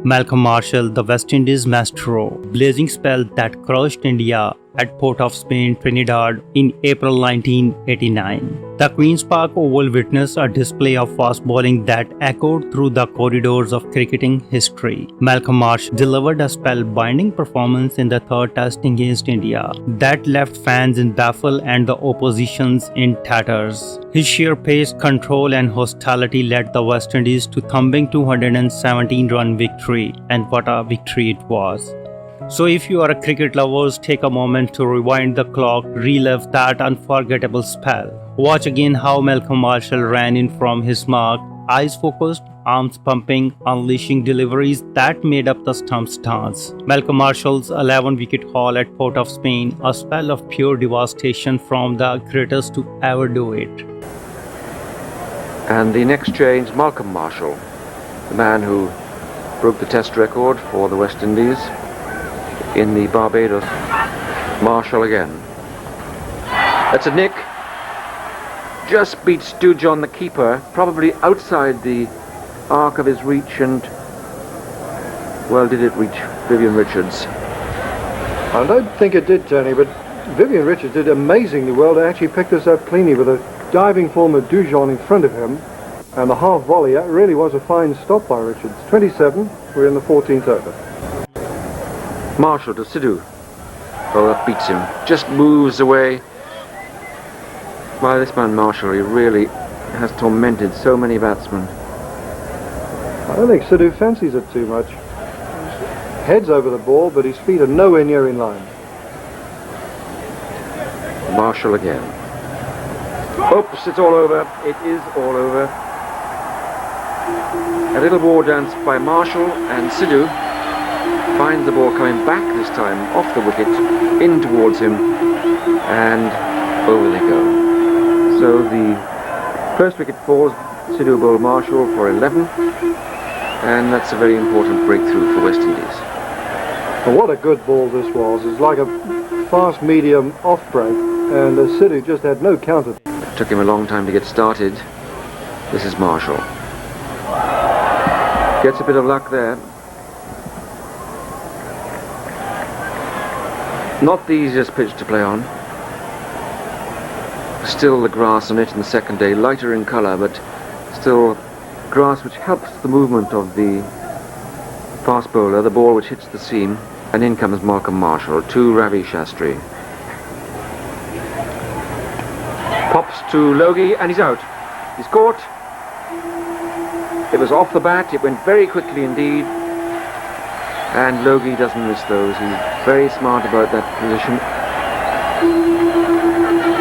Malcolm Marshall, the West Indies maestro, blazing spell that crushed India at Port of Spain, Trinidad in April 1989. The Queen's Park Oval witnessed a display of fast bowling that echoed through the corridors of cricketing history. Malcolm Marshall delivered a spellbinding performance in the third test against India that left fans in baffle and the oppositions in tatters. His sheer pace, control and hostility led the West Indies to thumping 217-run victory, and what a victory it was. So if you are a cricket lovers, take a moment to rewind the clock, relive that unforgettable spell. Watch again how Malcolm Marshall ran in from his mark, eyes focused, arms pumping, unleashing deliveries that made up the stumps dance. Malcolm Marshall's 11-wicket haul at Port of Spain, a spell of pure devastation from the greatest to ever do it. And the next change, Malcolm Marshall, the man who broke the test record for the West Indies in the Barbados. Marshall again. That's a nick. Just beats Dujon, the keeper, probably outside the arc of his reach, and well, did it reach Vivian Richards? I don't think it did, Tony, but Vivian Richards did amazingly well to actually pick this up cleanly with a diving form of Dujon in front of him, and the half volley. That really was a fine stop by Richards. 27, we're in the 14th over. Marshall to Sidhu. Oh, that beats him. Just moves away. Well, this man Marshall, he really has tormented so many batsmen. I don't think Sidhu fancies it too much. Head's over the ball, but his feet are nowhere near in line. Marshall again. Oops, it's all over. It is all over. A little war dance by Marshall, and Sidhu finds the ball coming back this time off the wicket, in towards him, and over they go. So the first wicket falls, Sidhu bowled Marshall for 11, and that's a very important breakthrough for West Indies. Well, what a good ball this was. It's like a fast medium off break, and Sidhu just had no counter. It took him a long time to get started. This is Marshall. Gets a bit of luck there. Not the easiest pitch to play on. Still the grass on it in the second day, lighter in colour, but still grass which helps the movement of the fast bowler, the ball which hits the seam, and in comes Malcolm Marshall to Ravi Shastri. Pops to Logie, and he's out. He's caught. It was off the bat, it went very quickly indeed, and Logie doesn't miss those. He's very smart about that position.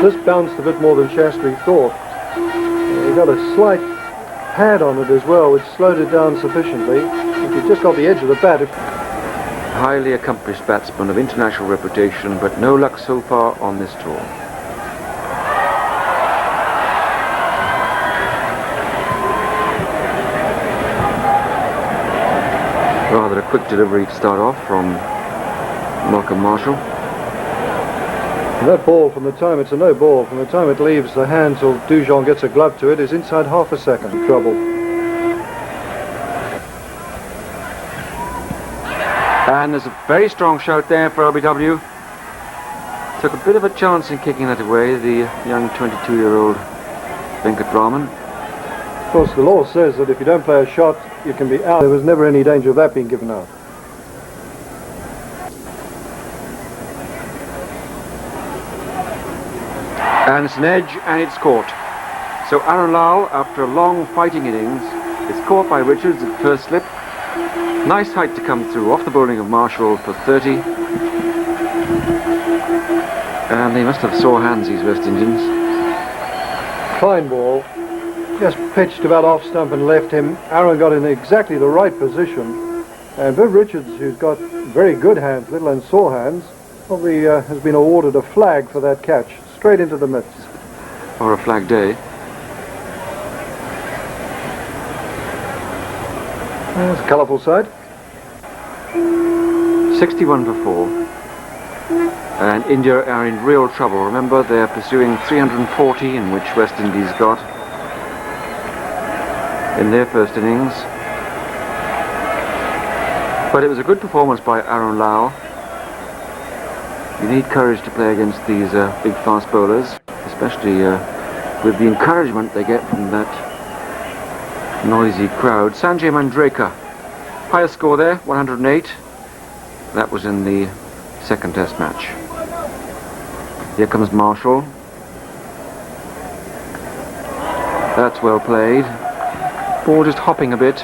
This bounced a bit more than Shastri thought. He got a slight pad on it as well, which slowed it down sufficiently. If he just got the edge of the bat. Highly accomplished batsman of international reputation, but no luck so far on this tour. Rather a quick delivery to start off from Malcolm Marshall. And that ball, from the time it's a no ball, from the time it leaves the hand till Dujon gets a glove to it, is inside half a second. Trouble. And there's a very strong shout there for LBW. Took a bit of a chance in kicking that away, the young 22-year-old Venkatraman. Of course, the law says that if you don't play a shot, you can be out. There was never any danger of that being given out. And it's an edge, and it's caught. So Aaron Lal, after a long fighting innings, is caught by Richards at first slip. Nice height to come through, off the bowling of Marshall for 30. And they must have sore hands, these West Indians. Fine ball. Just pitched about off stump and left him. Aaron got in exactly the right position. And Viv Richards, who's got very good hands, little and sore hands, probably has been awarded a flag for that catch. Straight into the mitts. Or a flag day. That's a colourful sight. 61 for 4. And India are in real trouble. Remember, they're pursuing 340, in which West Indies got in their first innings. But it was a good performance by Aaron Lau. You need courage to play against these big fast bowlers, especially with the encouragement they get from that noisy crowd. Sanjay Manjrekar, highest score there, 108. That was in the second test match. Here comes Marshall. That's well played. Ball just hopping a bit.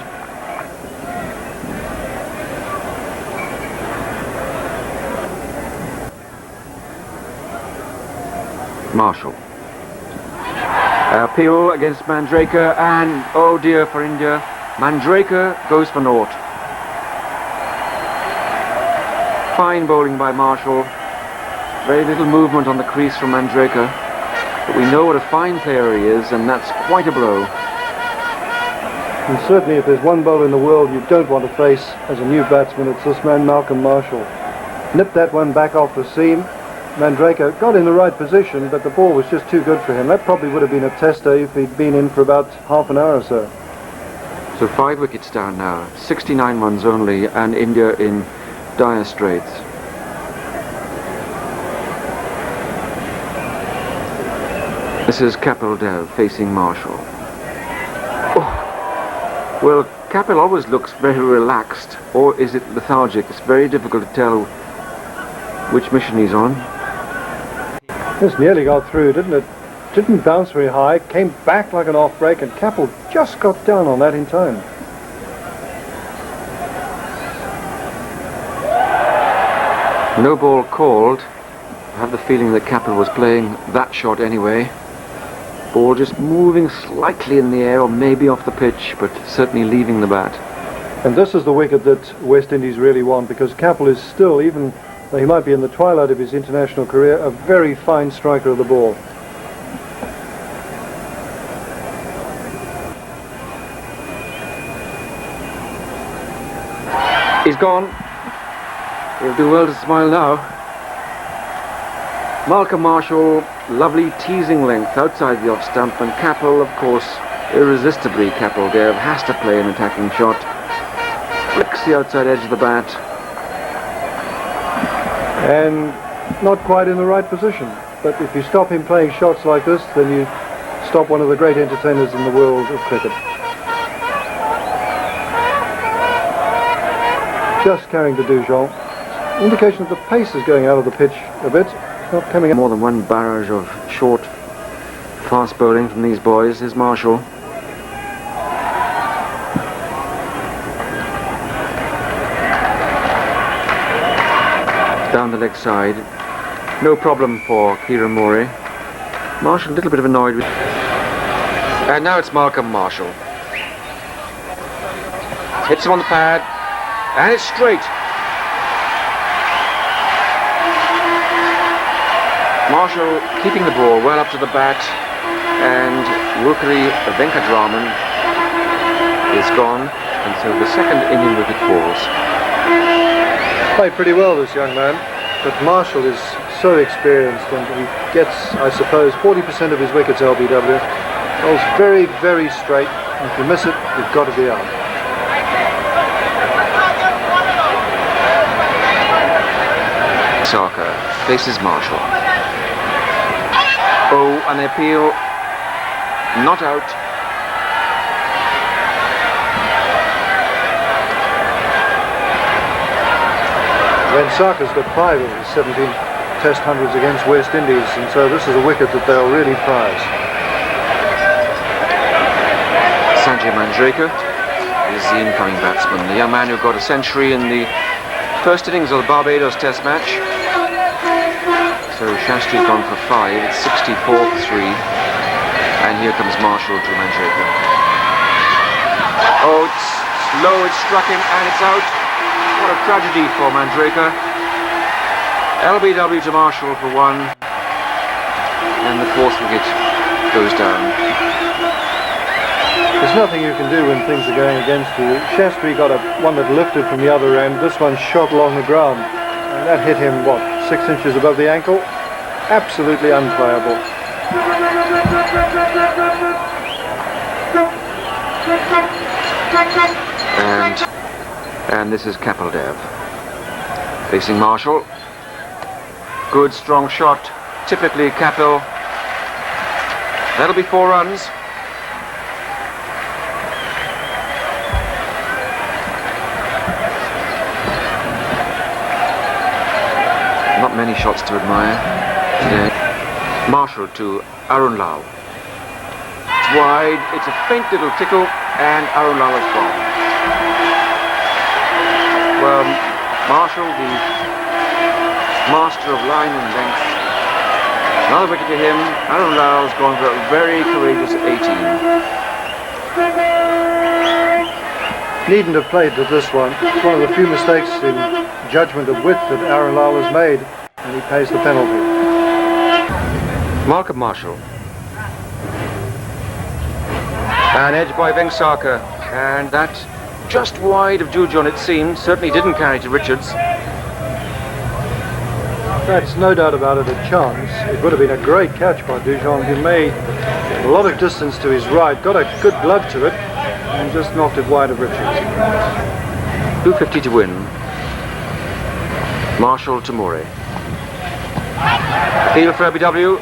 Marshall. Appeal against Manjrekar, and oh dear for India, Manjrekar goes for naught. Fine bowling by Marshall. Very little movement on the crease from Manjrekar, but we know what a fine player he is, and that's quite a blow. And certainly if there's one bowler in the world you don't want to face as a new batsman, it's this man Malcom Marshall. Nipped that one back off the seam. Manjrekar got in the right position, but the ball was just too good for him. That probably would have been a tester if he'd been in for about half an hour or so. So 5 wickets down now, 69 runs only, and India in dire straits. This is Kapil Dev facing Marshall. Oh. Well, Kapil always looks very relaxed, or is it lethargic? It's very difficult to tell which mission he's on. This nearly got through, didn't it? Didn't bounce very high, came back like an off break, and Kapil just got down on that in time. No ball called. I have the feeling that Kapil was playing that shot anyway. Ball just moving slightly in the air, or maybe off the pitch, but certainly leaving the bat. And this is the wicket that West Indies really want, because Kapil is still, even though he might be in the twilight of his international career, a very fine striker of the ball. He's gone. He'll do well to smile now. Malcom Marshall, lovely teasing length outside the off stump, and Kapil, of course, irresistibly Kapil Dev has to play an attacking shot. Flicks the outside edge of the bat. And not quite in the right position. But if you stop him playing shots like this, then you stop one of the great entertainers in the world of cricket. Just carrying the Dujon. Indication that the pace is going out of the pitch a bit. It's not coming out. More than one barrage of short, fast bowling from these boys. Here's Marshall. Down the leg side. No problem for Kieran Murray. Marshall a little bit of annoyed with... And now it's Malcom Marshall. Hits him on the pad. And it's straight. Marshall keeping the ball well up to the bat. And Wukri Venkatraman is gone. And so the second Indian wicket falls. Played pretty well, this young man, but Marshall is so experienced, and he gets, I suppose, 40% of his wickets LBW. Bowls very, very straight. If you miss it, you've got to be out. Saka faces Marshall. Oh, an appeal, not out. When Saka's got 5 of his 17 test hundreds against West Indies, and so this is a wicket that they'll really prize. Sanjay Manjrekar is the incoming batsman, the young man who got a century in the first innings of the Barbados test match. So Shastri gone for 5, it's 64 for 3, and here comes Marshall to Manjrekar. Oh, it's low, it struck him, and it's out. What a tragedy for Manjrekar. LBW to Marshall for 1, and the 4th wicket goes down. There's nothing you can do when things are going against you. Shastri got one that lifted from the other end. This one shot along the ground, and that hit him, what, 6 inches above the ankle? Absolutely unplayable. And And this is Kapildev facing Marshall. Good strong shot, typically Kapil. That'll be 4 runs. Not many shots to admire today. Marshall to Arun Lal. It's wide, it's a faint little tickle, and Arun Lal is gone. Well, Marshall, the master of line and length. Another wicket to him. Arun Lal's gone for a very courageous 18. Needn't have played to this one. It's one of the few mistakes in judgment of width that Arun Lal has made, and he pays the penalty. Malcom Marshall. An edge by Vengsarkar, and that just wide of Jujon it seemed. Certainly didn't carry to Richards. That's no doubt about it, a chance. It would have been a great catch by Dujon, who made a lot of distance to his right, got a good glove to it, and just knocked it wide of Richards. 250 to win. Marshall to Murray. Appeal for BBW.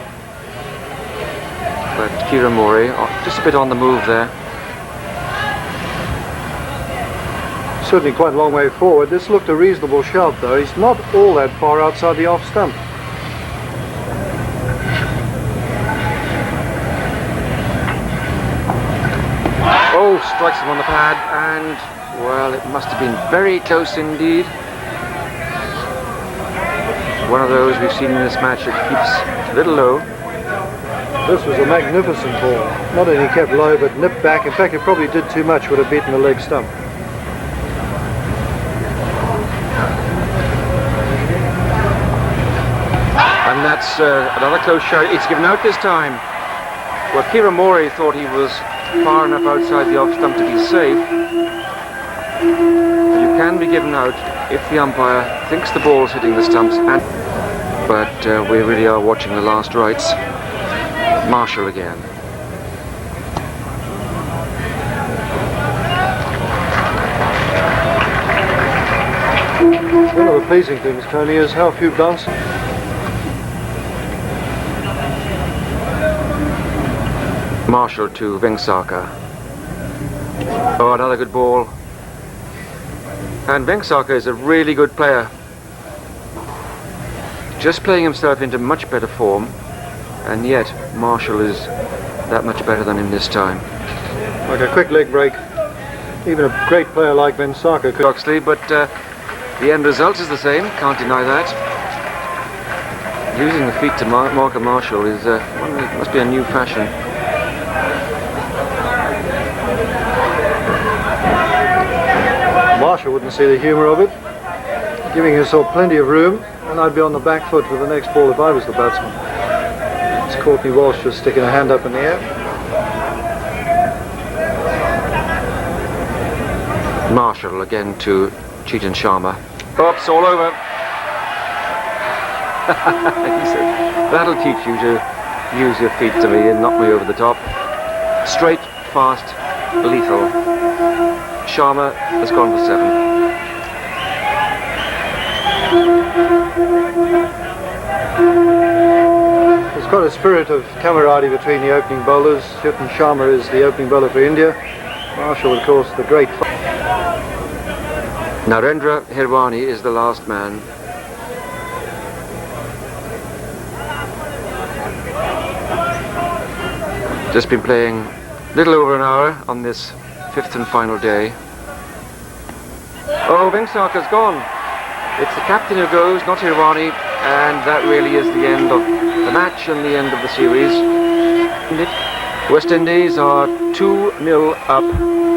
But Kieran Murray, just a bit on the move there. Certainly quite a long way forward. This looked a reasonable shout though. He's not all that far outside the off stump. Oh, strikes him on the pad, and well, it must have been very close indeed. One of those we've seen in this match that keeps a little low. This was a magnificent ball. Not only kept low, but nipped back. In fact, it probably did too much, would have beaten the leg stump. And that's another close shot. It's given out this time. Well, Kieran Murray thought he was far enough outside the off stump to be safe. But you can be given out if the umpire thinks the ball's hitting the stumps. But we really are watching the last rites. Marshall again. One of the pleasing things, Tony, is how few bouncers. Marshall to Vengsarkar. Oh, another good ball. And Vengsarkar is a really good player. Just playing himself into much better form, and yet Marshall is that much better than him this time. Like a quick leg break. Even a great player like Vengsarkar could. Oxley, but the end result is the same, can't deny that. Using the feet to Malcom Marshall is must be a new fashion. Marshall wouldn't see the humour of it. Giving himself plenty of room, and I'd be on the back foot for the next ball if I was the batsman. It's Courtney Walsh just sticking a hand up in the air. Marshall again to Chetan Sharma. Oops, all over. He said, that'll teach you to use your feet to me and knock me over the top. Straight, fast, lethal. Sharma has gone for 7. There's quite a spirit of camaraderie between the opening bowlers. Chetan Sharma is the opening bowler for India. Marshall, of course, the great. Narendra Hirwani is the last man. Just been playing a little over an hour on this 5th and final day. Oh, Vengsarkar's gone. It's the captain who goes, not Hirwani, and that really is the end of the match and the end of the series. West Indies are 2-0 up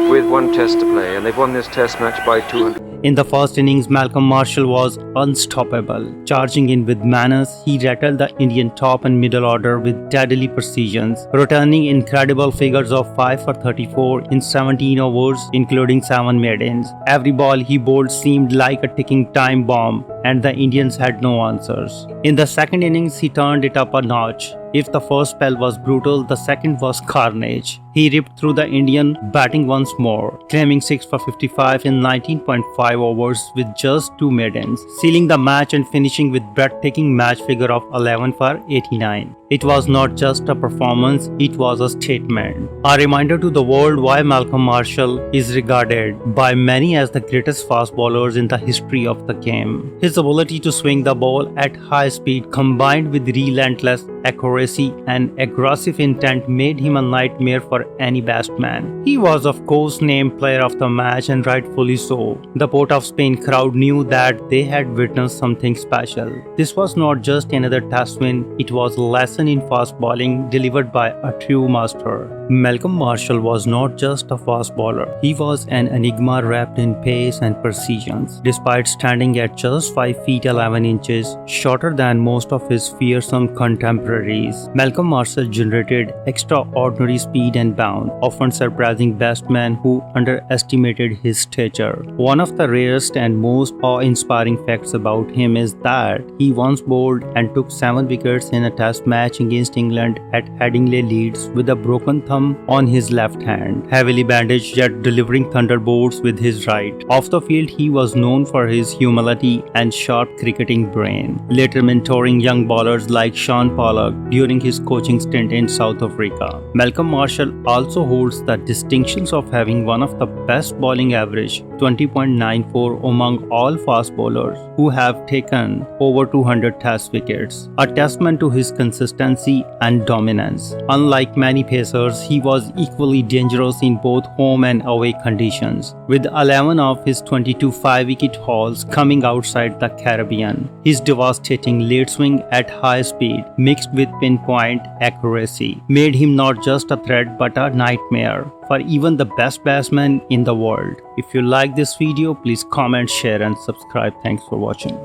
with 1 test to play, and they've won this test match by 200. In the first innings, Malcom Marshall was unstoppable. Charging in with manners, he rattled the Indian top and middle order with deadly precision, returning incredible figures of 5 for 34 in 17 overs, including 7 maidens. Every ball he bowled seemed like a ticking time bomb. and the Indians had no answers. In the second innings, he turned it up a notch. If the first spell was brutal, the second was carnage. He ripped through the Indian batting once more, claiming 6 for 55 in 19.5 overs with just 2 maidens, sealing the match and finishing with breathtaking match figure of 11 for 89. It was not just a performance, it was a statement. A reminder to the world why Malcolm Marshall is regarded by many as the greatest fast bowlers in the history of the game. His ability to swing the ball at high speed combined with relentless accuracy and aggressive intent made him a nightmare for any batsman. He was of course named player of the match, and rightfully so. The Port of Spain crowd knew that they had witnessed something special. This was not just another test win, it was a lesson in fast bowling delivered by a true master. Malcolm Marshall was not just a fast bowler, he was an enigma wrapped in pace and precision. Despite standing at just 5 feet 11 inches, shorter than most of his fearsome contemporaries, Malcolm Marshall generated extraordinary speed and bound, often surprising batsmen who underestimated his stature. One of the rarest and most awe-inspiring facts about him is that he once bowled and took 7 wickets in a test match against England at Headingley, Leeds, with a broken thumb on his left hand, heavily bandaged yet delivering thunderbolts with his right. Off the field, he was known for his humility and sharp cricketing brain, later mentoring young bowlers like Sean Pollock during his coaching stint in South Africa. Malcolm Marshall also holds the distinctions of having one of the best bowling average, 20.94 among all fast bowlers who have taken over 200 test wickets, a testament to his consistency and dominance. Unlike many pacers, he was equally dangerous in both home and away conditions, with 11 of his 22 5-wicket hauls coming outside the Caribbean. His devastating late swing at high speed, mixed with pinpoint accuracy, made him not just a threat but a nightmare for even the best batsman in the world. If you like this video, please comment, share and subscribe. Thanks for watching.